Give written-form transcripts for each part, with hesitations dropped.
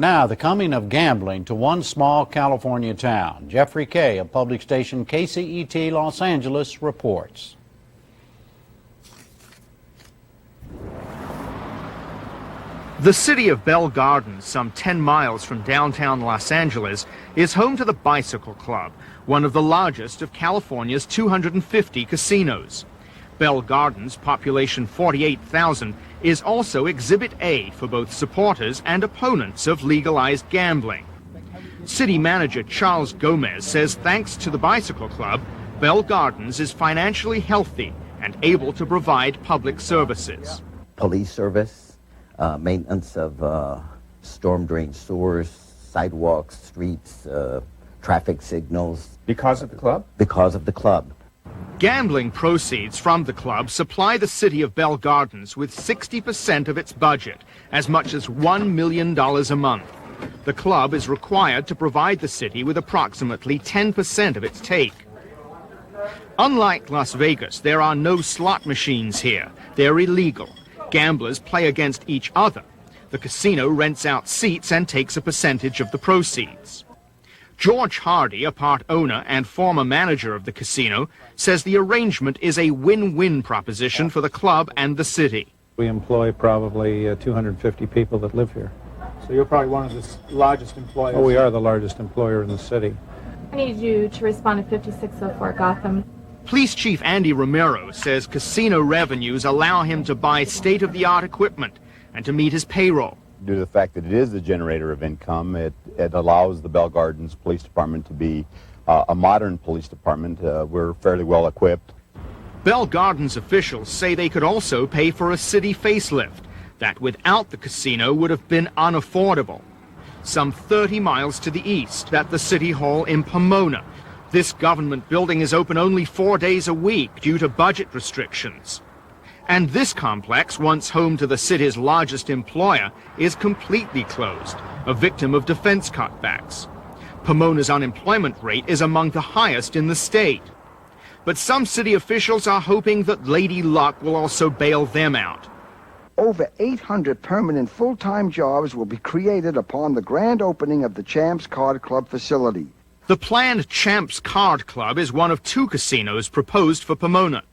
Now, the coming of gambling to one small California town. Jeffrey Kay of public station KCET Los Angeles reports. The city of Bell Gardens, some 10 miles from downtown Los Angeles, is home to the Bicycle Club, one of the largest of California's 250 casinos. Bell Gardens, population 48,000, is also Exhibit A for both supporters and opponents of legalized gambling. City manager Charles Gomez says thanks to the Bicycle Club, Bell Gardens is financially healthy and able to provide public services. Police service, maintenance of storm drain sewers, sidewalks, streets, traffic signals. Because of the club? Because of the club. Gambling proceeds from the club supply the city of Bell Gardens with 60% of its budget, as much as $1 million a month. The club is required to provide the city with approximately 10% of its take. Unlike Las Vegas, there are no slot machines here. They're illegal. Gamblers play against each other. The casino rents out seats and takes a percentage of the proceeds. George Hardy, a part owner and former manager of the casino, says the arrangement is a win-win proposition for the club and the city. We employ probably 250 people that live here. So you're probably one of the largest employers. Oh, we are the largest employer in the city. I need you to respond to 5604 Gotham. Police Chief Andy Romero says casino revenues allow him to buy state-of-the-art equipment and to meet his payroll. Due to the fact that it is the generator of income, it allows the Bell Gardens Police Department to be a modern police department. We're fairly well equipped. Bell Gardens officials say they could also pay for a city facelift that without the casino would have been unaffordable. Some 30 miles to the east at the City Hall in Pomona. This government building is open only 4 days a week due to budget restrictions. And this complex, once home to the city's largest employer, is completely closed, a victim of defense cutbacks. Pomona's unemployment rate is among the highest in the state. But some city officials are hoping that Lady Luck will also bail them out. Over 800 permanent full-time jobs will be created upon the grand opening of the Champs Card Club facility. The planned Champs Card Club is one of 2 casinos proposed for Pomona.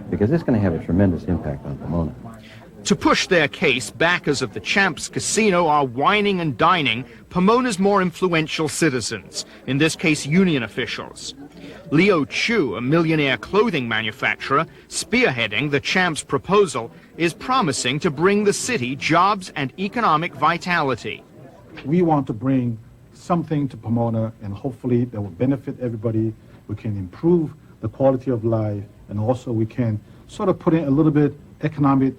Because it's going to have a tremendous impact on Pomona. To push their case, backers of the Champs Casino are whining and dining Pomona's more influential citizens, in this case union officials. Leo Chu, a millionaire clothing manufacturer, spearheading the Champs proposal, is promising to bring the city jobs and economic vitality. We want to bring something to Pomona, and hopefully that will benefit everybody. We can improve the quality of life, and also we can sort of put in a little bit economic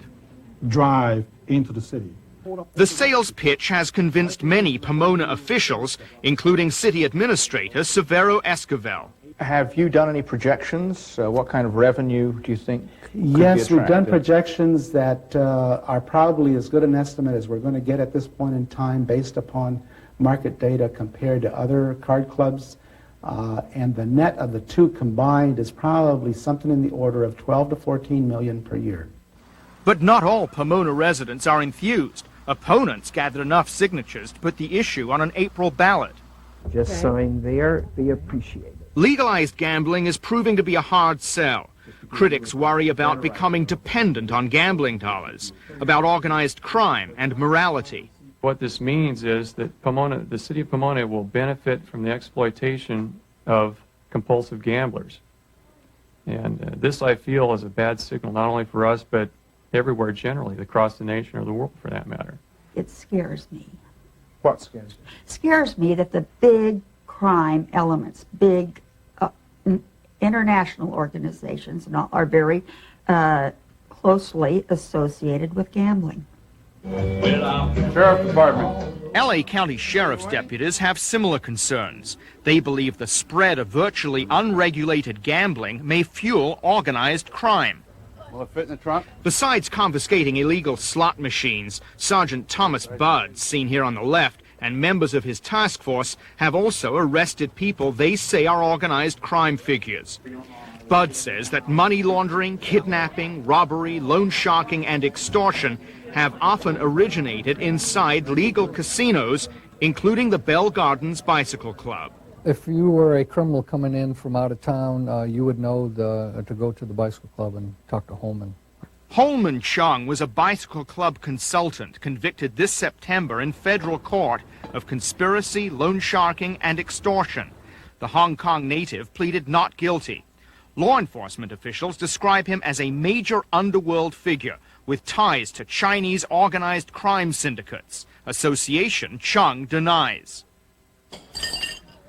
drive into the city. The sales pitch has convinced many Pomona officials, including city administrator Severo Esquivel. Have you done any projections? What kind of revenue do you think could Yes, be we've done attracted? projections that are probably as good an estimate as we're going to get at this point in time based upon market data compared to other card clubs. And the net of the 2 combined is probably something in the order of 12 to 14 million per year. But not all Pomona residents are enthused. Opponents gathered enough signatures to put the issue on an April ballot. Just sign there, they appreciate it. Legalized gambling is proving to be a hard sell. Critics worry about becoming dependent on gambling dollars, about organized crime and morality. What this means is that Pomona, the city of Pomona will benefit from the exploitation of compulsive gamblers. And this, I feel, is a bad signal not only for us, but everywhere generally, across the nation or the world for that matter. It scares me. What scares you? Scares me that the big crime elements, big international organizations are very closely associated with gambling. Sheriff Department. LA County Sheriff's deputies have similar concerns. They believe the spread of virtually unregulated gambling may fuel organized crime. Will it fit in the trunk? Besides confiscating illegal slot machines, Sergeant Thomas Budd, seen here on the left, and members of his task force have also arrested people they say are organized crime figures. Budd says that money laundering, kidnapping, robbery, loan sharking, and extortion have often originated inside legal casinos including the Bell Gardens Bicycle Club. If you were a criminal coming in from out of town, you would know to go to the bicycle club and talk to Holman. Holman Chung was a bicycle club consultant convicted this September in federal court of conspiracy, loan sharking, and extortion. The Hong Kong native pleaded not guilty. Law enforcement officials describe him as a major underworld figure with ties to Chinese organized crime syndicates, association Chung denies.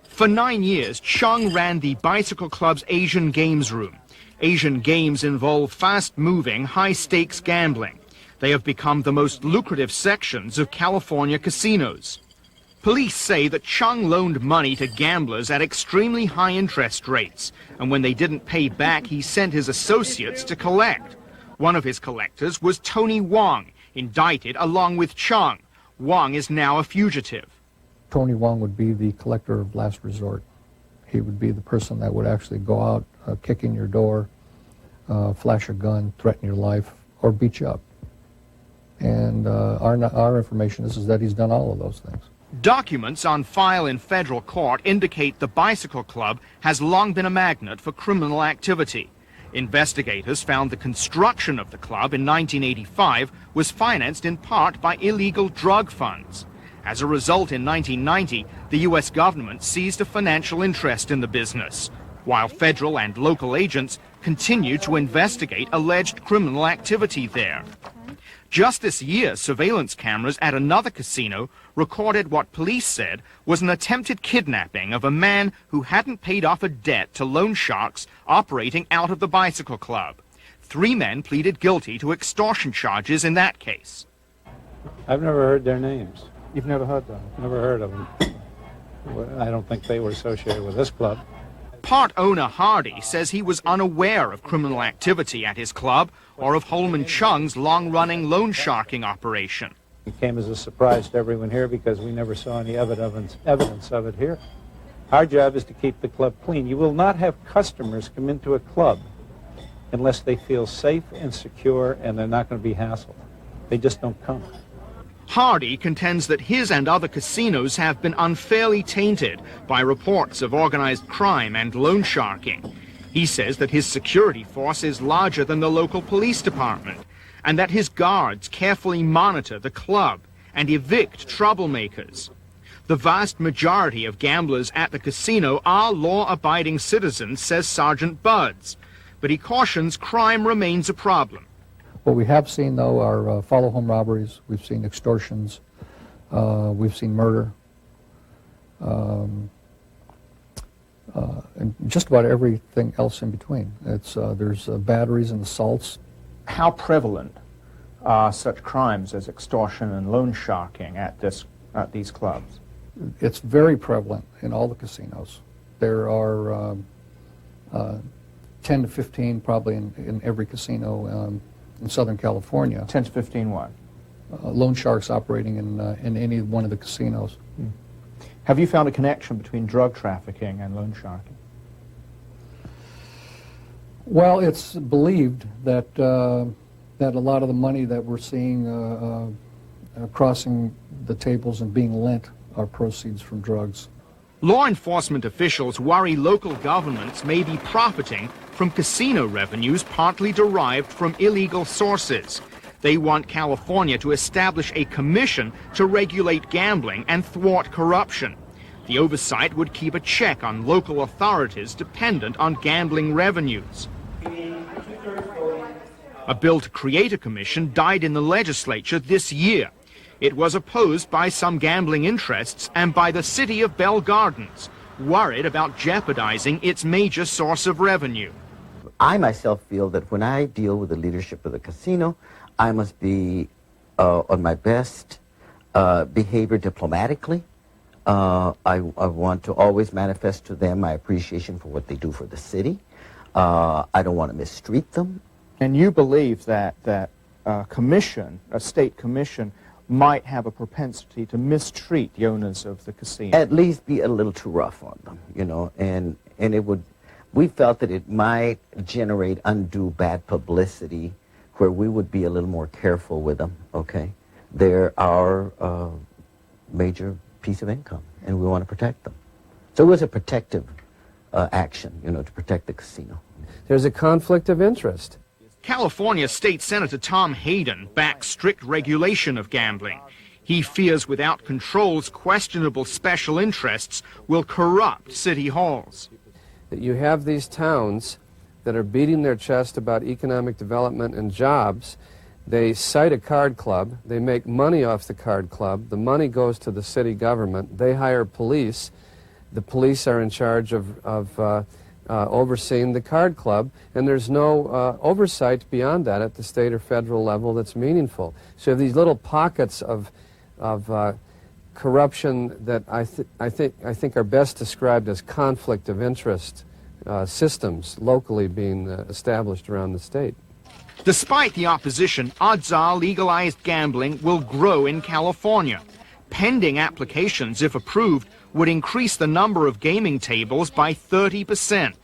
For 9 years, Chung ran the bicycle club's Asian Games Room. Asian games involve fast-moving, high-stakes gambling. They have become the most lucrative sections of California casinos. Police say that Chung loaned money to gamblers at extremely high interest rates, and when they didn't pay back, he sent his associates to collect. One of his collectors was Tony Wong, indicted along with Chung. Wong is now a fugitive. Tony Wong would be the collector of last resort. He would be the person that would actually go out, kick in your door, flash a gun, threaten your life, or beat you up. And our information is that he's done all of those things. Documents on file in federal court indicate the bicycle club has long been a magnet for criminal activity. Investigators found the construction of the club in 1985 was financed in part by illegal drug funds. As a result, in 1990, the U.S. government seized a financial interest in the business, while federal and local agents continue to investigate alleged criminal activity there. Just this year, surveillance cameras at another casino recorded what police said was an attempted kidnapping of a man who hadn't paid off a debt to loan sharks operating out of the bicycle club. 3 men pleaded guilty to extortion charges in that case. I've never heard their names. You've never heard them? Never heard of them. I don't think they were associated with this club. Part owner Hardy says he was unaware of criminal activity at his club or of Holman Chung's long-running loan sharking operation. It came as a surprise to everyone here because we never saw any evidence of it here. Our job is to keep the club clean. You will not have customers come into a club unless they feel safe and secure and they're not going to be hassled. They just don't come. Hardy contends that his and other casinos have been unfairly tainted by reports of organized crime and loan sharking. He says that his security force is larger than the local police department, and that his guards carefully monitor the club and evict troublemakers. The vast majority of gamblers at the casino are law-abiding citizens, says Sergeant Buds, but he cautions crime remains a problem. What we have seen, though, are follow-home robberies. We've seen extortions. We've seen murder. And just about everything else in between. There's batteries and assaults. How prevalent are such crimes as extortion and loan sharking at these clubs? It's very prevalent in all the casinos. There are 10 to 15 probably in every casino in Southern California. 10 to 15 what? Loan sharks operating in any one of the casinos. Have you found a connection between drug trafficking and loan sharking? Well, it's believed that that a lot of the money that we're seeing crossing the tables and being lent are proceeds from drugs. Law enforcement officials worry local governments may be profiting from casino revenues partly derived from illegal sources. They want California to establish a commission to regulate gambling and thwart corruption. The oversight would keep a check on local authorities dependent on gambling revenues. A bill to create a commission died in the legislature this year. It was opposed by some gambling interests and by the city of Bell Gardens, worried about jeopardizing its major source of revenue. I myself feel that when I deal with the leadership of the casino, I must be on my best behavior diplomatically. I want to always manifest to them my appreciation for what they do for the city. I don't want to mistreat them. And you believe that a state commission, might have a propensity to mistreat the owners of the casino? At least be a little too rough on them, you know, and it would, we felt that it might generate undue bad publicity where we would be a little more careful with them, okay? There are major piece of income, and we want to protect them. So it was a protective action, to protect the casino. There's a conflict of interest. California State Senator Tom Hayden backs strict regulation of gambling. He fears without controls, questionable special interests will corrupt city halls. That you have these towns that are beating their chest about economic development and jobs. They cite a card club. They make money off the card club. The money goes to the city government. They hire police. The police are in charge of overseeing the card club, and there's no oversight beyond that at the state or federal level that's meaningful. So you have these little pockets of corruption that I think are best described as conflict of interest systems locally being established around the state. Despite the opposition, odds are legalized gambling will grow in California. Pending applications, if approved, would increase the number of gaming tables by 30%.